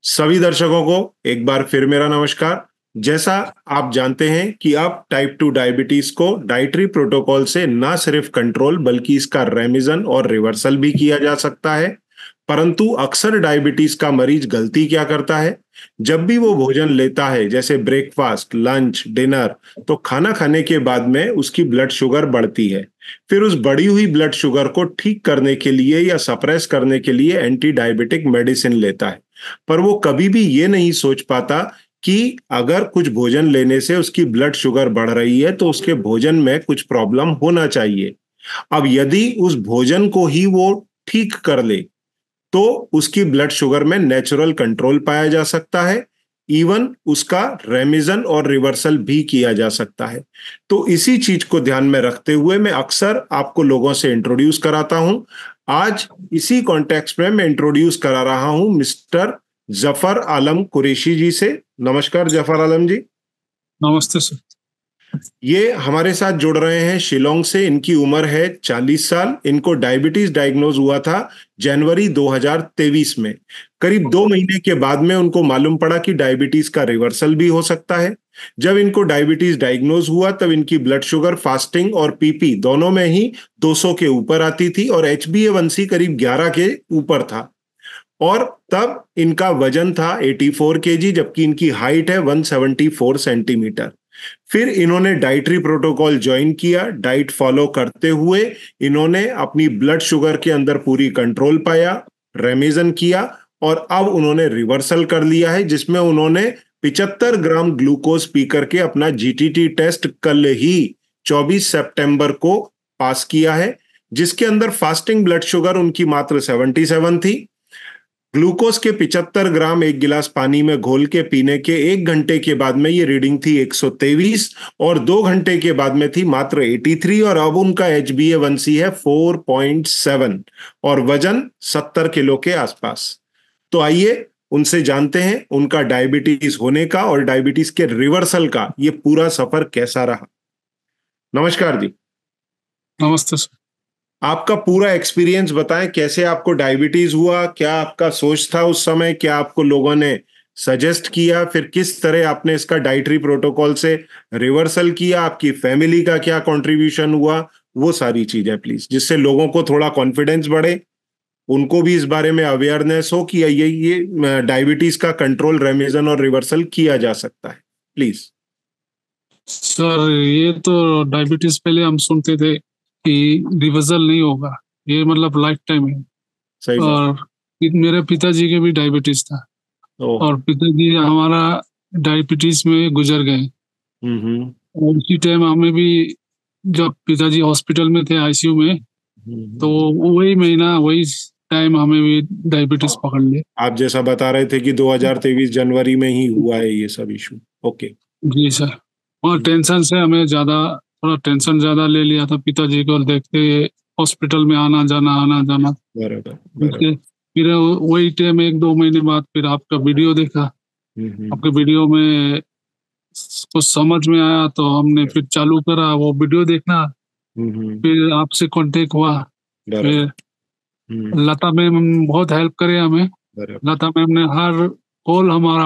सभी दर्शकों को एक बार फिर मेरा नमस्कार। जैसा आप जानते हैं कि अब टाइप 2 डायबिटीज को डाइटरी प्रोटोकॉल से ना सिर्फ कंट्रोल बल्कि इसका रेमिजन और रिवर्सल भी किया जा सकता है। परंतु अक्सर डायबिटीज का मरीज गलती क्या करता है, जब भी वो भोजन लेता है जैसे ब्रेकफास्ट, लंच, डिनर, तो खाना खाने के बाद में उसकी ब्लड शुगर बढ़ती है। फिर उस बढ़ी हुई ब्लड शुगर को ठीक करने के लिए या सप्रेस करने के लिए एंटी डायबिटिक मेडिसिन लेता है। पर वो कभी भी ये नहीं सोच पाता कि अगर कुछ भोजन लेने से उसकी ब्लड शुगर बढ़ रही है तो उसके भोजन में कुछ प्रॉब्लम होना चाहिए। अब यदि उस भोजन को ही वो ठीक कर ले तो उसकी ब्लड शुगर में नेचुरल कंट्रोल पाया जा सकता है। इवन उसका रेमिजन और रिवर्सल भी किया जा सकता है। तो इसी चीज को ध्यान में रखते हुए मैं अक्सर आपको लोगों से इंट्रोड्यूस कराता हूं। आज इसी कॉन्टेक्स्ट में मैं इंट्रोड्यूस करा रहा हूं मिस्टर जफर आलम कुरैशी जी से। नमस्कार जफर आलम जी। नमस्ते सर। ये हमारे साथ जुड़ रहे हैं शिलोंग से। इनकी उम्र है 40 साल। इनको डायबिटीज डायग्नोज हुआ था जनवरी 2023 में। करीब 2 महीने के बाद में उनको मालूम पड़ा कि डायबिटीज का रिवर्सल भी हो सकता है। जब इनको डायबिटीज डायग्नोज हुआ तब इनकी ब्लड शुगर फास्टिंग और पीपी दोनों में ही 200 के ऊपर आती थी और HbA1c करीब 11 के ऊपर था। और तब इनका वजन था 84 kg, जबकि इनकी हाइट है 174 सेंटीमीटर। फिर इन्होंने डाइटरी प्रोटोकॉल ज्वाइन किया। डाइट फॉलो करते हुए इन्होंने अपनी ब्लड शुगर के अंदर पूरी कंट्रोल पाया, रेमिजन किया और अब उन्होंने रिवर्सल कर लिया है, जिसमें उन्होंने 75 ग्राम ग्लूकोज पी करके अपना GTT टेस्ट कल ही 24 सितंबर को पास किया है, जिसके अंदर फास्टिंग ब्लड शुगर उनकी मात्र 77 थी। ग्लूकोज के 75 ग्राम एक गिलास पानी में घोल के पीने के 1 घंटे के बाद में ये रीडिंग थी 123 और 2 घंटे के बाद में थी मात्र 83 और अब उनका HbA1c है 4.7 और वजन 70 किलो के आसपास। तो आइए उनसे जानते हैं उनका डायबिटीज होने का और डायबिटीज के रिवर्सल का ये पूरा सफर कैसा रहा। नमस्कार जी। नमस्ते सर। आपका पूरा एक्सपीरियंस बताएं, कैसे आपको डायबिटीज हुआ, क्या आपका सोच था उस समय, क्या आपको लोगों ने सजेस्ट किया, फिर किस तरह आपने इसका डाइटरी प्रोटोकॉल से रिवर्सल किया, आपकी फैमिली का क्या कंट्रीब्यूशन हुआ, वो सारी चीजें प्लीज, जिससे लोगों को थोड़ा कॉन्फिडेंस बढ़े, उनको भी इस बारे में अवेयरनेस हो कि ये डायबिटीज का कंट्रोल, रेमिजन और रिवर्सल किया जा सकता है। प्लीज सर, ये तो डायबिटीज पहले हम सुनते थे कि रिवर्सल नहीं होगा, ये मतलब लाइफ टाइम है। सही बात। और मेरे पिताजी के भी डायबिटीज था ओह। और पिताजी हमारा डायबिटीज में गुजर गए। हम्म। और उसी टाइम हमें भी, जब पिताजी हॉस्पिटल में थे आईसीयू में, तो वही महीना वही टाइम हमें भी डायबिटीज पकड़ लिया। आप जैसा बता रहे थे कि 2023 जनवरी में ही हुआ है ये सब इशू। ओके। जी सर। और टेंशन से हमें थोड़ा टेंशन ज्यादा ले लिया था पिताजी को देखते, हॉस्पिटल में आना जाना। बराबर बराबर। फिर वही टाइम 1-2 महीने बाद फिर आपका वीडियो देखा। आपके वीडियो में कुछ समझ में आया तो हमने फिर चालू करा वो वीडियो देखना। फिर आपसे कांटेक्ट हुआ। फिर लता मैम बहुत हेल्प करे हमें। लता मैम ने हर कॉल हमारा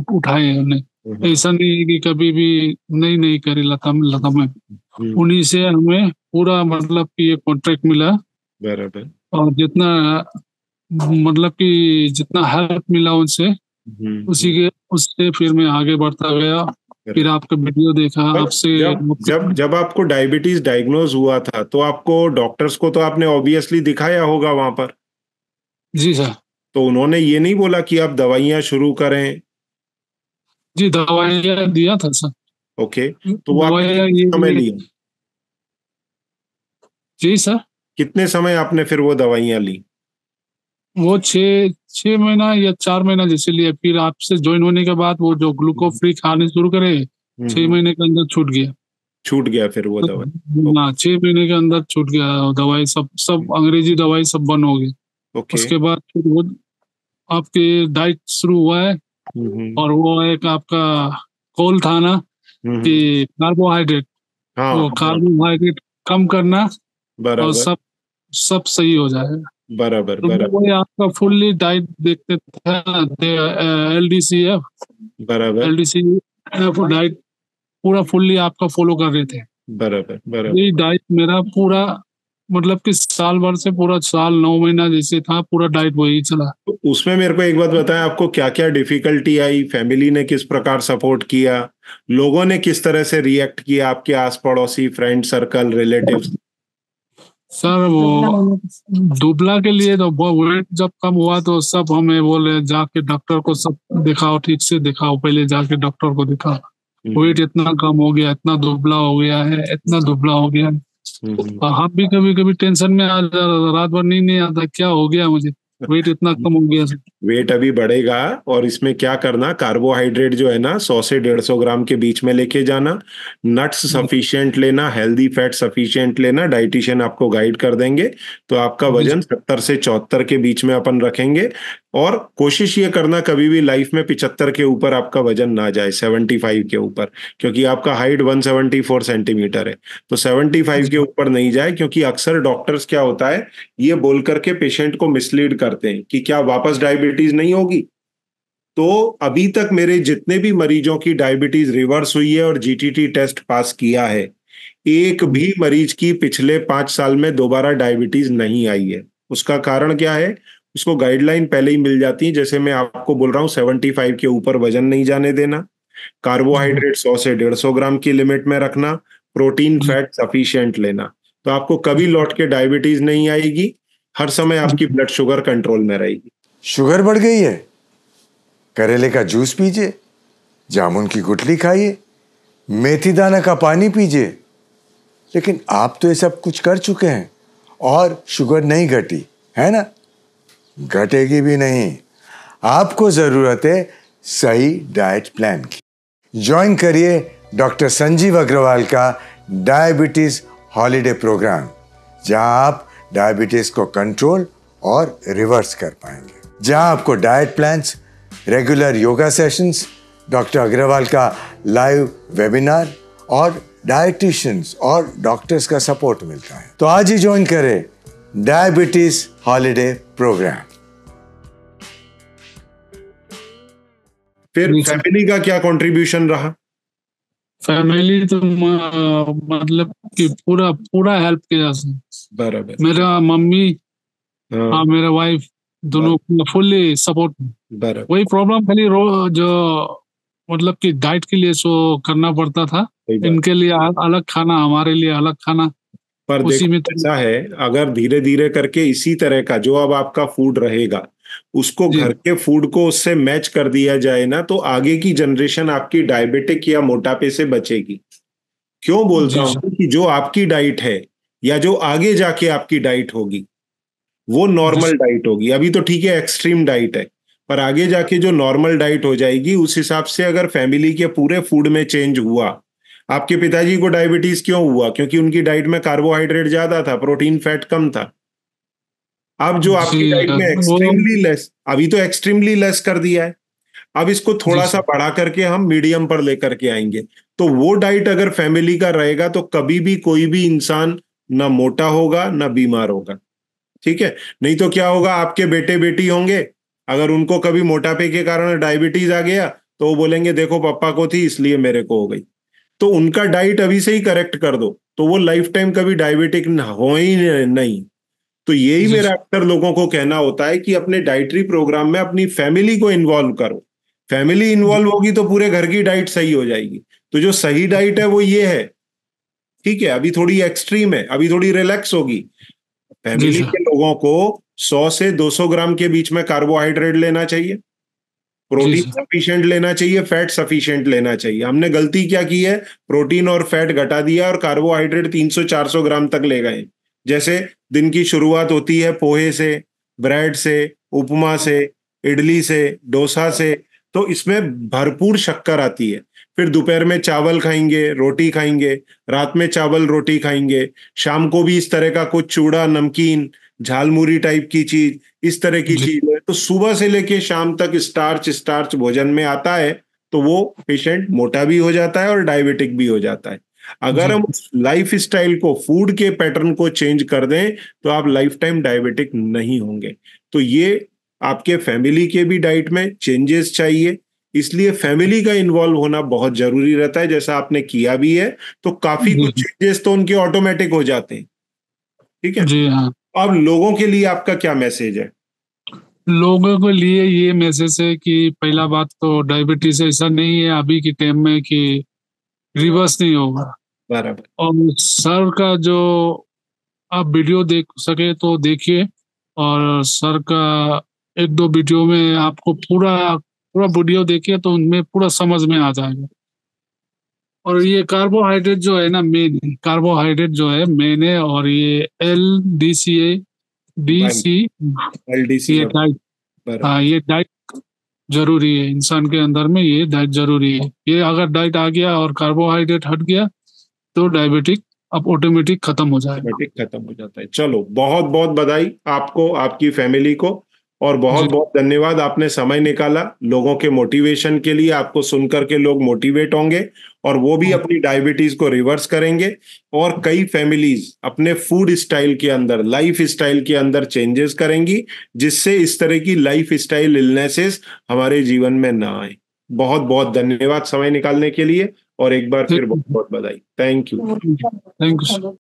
उठाए हमने। ऐसा नहीं है कि कभी भी नहीं करी लता मैम। उन्हीं से हमें पूरा मतलब कि ये कॉन्ट्रैक्ट मिला। बराबर। और जितना मतलब कि जितना हेल्प मिला उनसे, उससे फिर मैं आगे बढ़ता गया। फिर आपका वीडियो देखा आपसे। जब जब आपको डायबिटीज डायग्नोज हुआ था तो आपको डॉक्टर्स को तो आपने ऑब्वियसली दिखाया होगा वहां पर। जी सर। तो उन्होंने ये नहीं बोला कि आप दवाइयां शुरू करें? जी, दवाइयाँ दिया था सर। ओके। तो वो आपने दवाइयाँ कितने समय लिया? जी सर। कितने समय आपने फिर वो दवाइयां ली? वो 6 महीना या 4 महीना जैसे लिया। फिर आपसे ज्वाइन होने के बाद वो जो ग्लूकोज फ्री खाने शुरू करे, 6 महीने के अंदर छूट गया। छूट गया फिर वो दवाई? हाँ, 6 महीने के अंदर छूट गया दवाई। सब अंग्रेजी दवाई सब बंद हो गई। ओके। उसके बाद फिर वो आपके डाइट शुरू हुआ है। और वो एक आपका कॉल था ना कि कार्बोहाइड्रेट, हाँ वो कार्बोहाइड्रेट कम करना और बराबर। सब सही हो जाएगा। बराबर तो बराबर वो आपका फुल्ली डाइट देखते थे, LDCF, बराबर LDCF डाइट पूरा फुल्ली आपका फॉलो कर रहे थे। बराबर बराबर। यही डाइट मेरा पूरा, मतलब कि साल भर से पूरा साल 9 महीना जैसे था, पूरा डाइट वही चला। तो उसमें मेरे को एक बात बताएं, आपको क्या क्या डिफिकल्टी आई, फैमिली ने किस प्रकार सपोर्ट किया, लोगों ने किस तरह से रिएक्ट किया, आपके आस पड़ोसी, फ्रेंड सर्कल, रिलेटिव्स? सर वो दुबला के लिए तो वेट जब कम हुआ तो सब हमें बोले जाके डॉक्टर को सब दिखाओ, ठीक से दिखाओ, पहले जाके डॉक्टर को दिखाओ, वेट इतना कम हो गया, इतना दुबला हो गया है, इतना दुबला हो गया है। और हम भी कभी कभी टेंशन में आ रात भर नींद नहीं आता, क्या हो गया मुझे, वेट इतना कम हो गया सर। वेट अभी बढ़ेगा, और इसमें क्या करना, कार्बोहाइड्रेट जो है ना 100 से 150 ग्राम के बीच में लेके जाना, नट्स सफिशिएंट लेना, हेल्दी फैट सफिशिएंट लेना, डाइटिशियन आपको गाइड कर देंगे। तो आपका वजन 70 से 74 के बीच में अपन रखेंगे। और कोशिश ये करना कभी भी लाइफ में 75 के ऊपर आपका वजन ना जाए, 75 के ऊपर, क्योंकि आपका हाइट 174 सेंटीमीटर है। तो 75 के ऊपर नहीं जाए, क्योंकि अक्सर डॉक्टर्स क्या होता है, ये बोल करके पेशेंट को मिसलीड करते हैं कि क्या वापस डायबिटीज नहीं होगी। तो अभी तक मेरे जितने भी मरीजों की डायबिटीज रिवर्स हुई है और जीटीटी टेस्ट पास किया है, एक भी मरीज की पिछले 5 साल में दोबारा डायबिटीज नहीं आई है। उसका कारण क्या है, उसको गाइडलाइन पहले ही मिल जाती है, जैसे मैं आपको बोल रहा हूँ 75 के ऊपर वजन नहीं जाने देना, कार्बोहाइड्रेट 100 से 150 ग्राम की लिमिट में रखना, प्रोटीन फैट सफिशिएंट लेना। तो आपको कभी लौट के डायबिटीज नहीं आएगी, हर समय आपकी ब्लड शुगर कंट्रोल में रहेगी। शुगर बढ़ गई है, करेले का जूस पीजिए, जामुन की गुठली खाइए, मेथी दाना का पानी पीजिए। लेकिन आप तो ये सब कुछ कर चुके हैं और शुगर नहीं घटी, है ना? घटेगी भी नहीं। आपको जरूरत है सही डाइट प्लान की। ज्वाइन करिए डॉक्टर संजीव अग्रवाल का डायबिटीज हॉलिडे प्रोग्राम, जहां आप डायबिटीज को कंट्रोल और रिवर्स कर पाएंगे, जहां आपको diet plans, regular yoga sessions, doctor Agarwal का लाइव वेबिनार और डाइटिशियंस और डॉक्टर्स का सपोर्ट मिलता है। तो आज ही ज्वाइन करें डायबिटीज हॉलिडे प्रोग्राम। फिर फैमिली का क्या कंट्रीब्यूशन रहा? फैमिली तो मतलब कि पूरा पूरा हेल्प किया सर। बराबर। मेरा मम्मी, हाँ मेरा वाइफ, दोनों फुल्ली सपोर्ट। बराबर। वही प्रॉब्लम खाली जो मतलब कि डाइट के लिए सो करना पड़ता था, इनके लिए अलग खाना, हमारे लिए अलग खाना। पर उसी देखो में ऐसा है, अगर धीरे धीरे करके इसी तरह का जो अब आपका फूड रहेगा, उसको घर के फूड को उससे मैच कर दिया जाए ना, तो आगे की जनरेशन आपकी डायबिटिक या मोटापे से बचेगी। क्यों बोलता हूं कि जो आपकी डाइट है या जो आगे जाके आपकी डाइट होगी, वो नॉर्मल डाइट होगी। अभी तो ठीक है एक्सट्रीम डाइट है, पर आगे जाके जो नॉर्मल डाइट हो जाएगी, उस हिसाब से अगर फैमिली के पूरे फूड में चेंज हुआ। आपके पिताजी को डायबिटीज क्यों हुआ? क्योंकि उनकी डाइट में कार्बोहाइड्रेट ज्यादा था, प्रोटीन फैट कम था। अब जो आपकी डाइट में एक्सट्रीमली लेस, अभी तो एक्सट्रीमली लेस कर दिया है, अब इसको थोड़ा सा बढ़ा करके हम मीडियम पर लेकर के आएंगे। तो वो डाइट अगर फैमिली का रहेगा, तो कभी भी कोई भी इंसान ना मोटा होगा ना बीमार होगा। ठीक है? नहीं तो क्या होगा, आपके बेटे बेटी होंगे, अगर उनको कभी मोटापे के कारण डायबिटीज आ गया, तो वो बोलेंगे देखो पापा को थी इसलिए मेरे को हो गई। तो उनका डाइट अभी से ही करेक्ट कर दो, तो वो लाइफ टाइम कभी डायबिटिक हो ही नहीं। तो यही मेरा अक्सर लोगों को कहना होता है कि अपने डाइटरी प्रोग्राम में अपनी फैमिली को इन्वॉल्व करो। फैमिली इन्वॉल्व होगी तो पूरे घर की डाइट सही हो जाएगी। तो जो सही डाइट है वो ये है, ठीक है, अभी थोड़ी एक्सट्रीम है, अभी थोड़ी रिलैक्स होगी। फैमिली के लोगों को 100 से 200 ग्राम के बीच में कार्बोहाइड्रेट लेना चाहिए, प्रोटीन सफिशिएंट लेना चाहिए, फैट सफिशिएंट लेना चाहिए। हमने गलती क्या की है, प्रोटीन और फैट घटा दिया और कार्बोहाइड्रेट 300-400 ग्राम तक ले गए। जैसे दिन की शुरुआत होती है पोहे से, ब्रेड से, उपमा से, इडली से, डोसा से, तो इसमें भरपूर शक्कर आती है। फिर दोपहर में चावल खाएंगे, रोटी खाएंगे, रात में चावल रोटी खाएंगे, शाम को भी इस तरह का कुछ चूड़ा, नमकीन, झालमुरी टाइप की चीज, इस तरह की चीज है। तो सुबह से लेके शाम तक स्टार्च स्टार्च भोजन में आता है, तो वो पेशेंट मोटा भी हो जाता है और डायबिटिक भी हो जाता है। अगर हम लाइफ स्टाइल को, फूड के पैटर्न को चेंज कर दें तो आप लाइफ टाइम डायबिटिक नहीं होंगे। तो ये आपके फैमिली के भी डाइट में चेंजेस चाहिए, इसलिए फैमिली का इन्वॉल्व होना बहुत जरूरी रहता है। जैसा आपने किया भी है, तो काफी कुछ चेंजेस तो उनके ऑटोमेटिक हो जाते हैं। ठीक है जी हाँ। अब लोगों के लिए आपका क्या मैसेज है? लोगों के लिए ये मैसेज है कि पहला बात तो डायबिटीज ऐसा नहीं है अभी के टाइम में कि रिवर्स नहीं होगा। बराबर। और सर का जो आप वीडियो देख सके तो देखिए, और सर का एक दो वीडियो में आपको पूरा पूरा वीडियो देखिए तो उनमें पूरा समझ में आ जाएगा। और ये कार्बोहाइड्रेट जो है ना, मेन कार्बोहाइड्रेट जो है मेन है, और ये LDCA LDC ये डाइट, हाँ ये डाइट जरूरी है इंसान के अंदर में, ये डाइट जरूरी है। ये अगर डाइट आ गया और कार्बोहाइड्रेट हट गया तो डायबिटिक अब ऑटोमेटिक खत्म हो जाएगा। खत्म हो जाता है। चलो, बहुत बहुत बधाई आपको, आपकी फैमिली को, और बहुत बहुत धन्यवाद, आपने समय निकाला लोगों के मोटिवेशन के लिए। आपको सुनकर के लोग मोटिवेट होंगे और वो भी अपनी डायबिटीज को रिवर्स करेंगे, और कई फैमिलीज अपने फूड स्टाइल के अंदर, लाइफ स्टाइल के अंदर चेंजेस करेंगी, जिससे इस तरह की लाइफ स्टाइल इलनेसेस हमारे जीवन में ना आए। बहुत बहुत धन्यवाद समय निकालने के लिए, और एक बार फिर बहुत बहुत बधाई। Thank you. Thank you.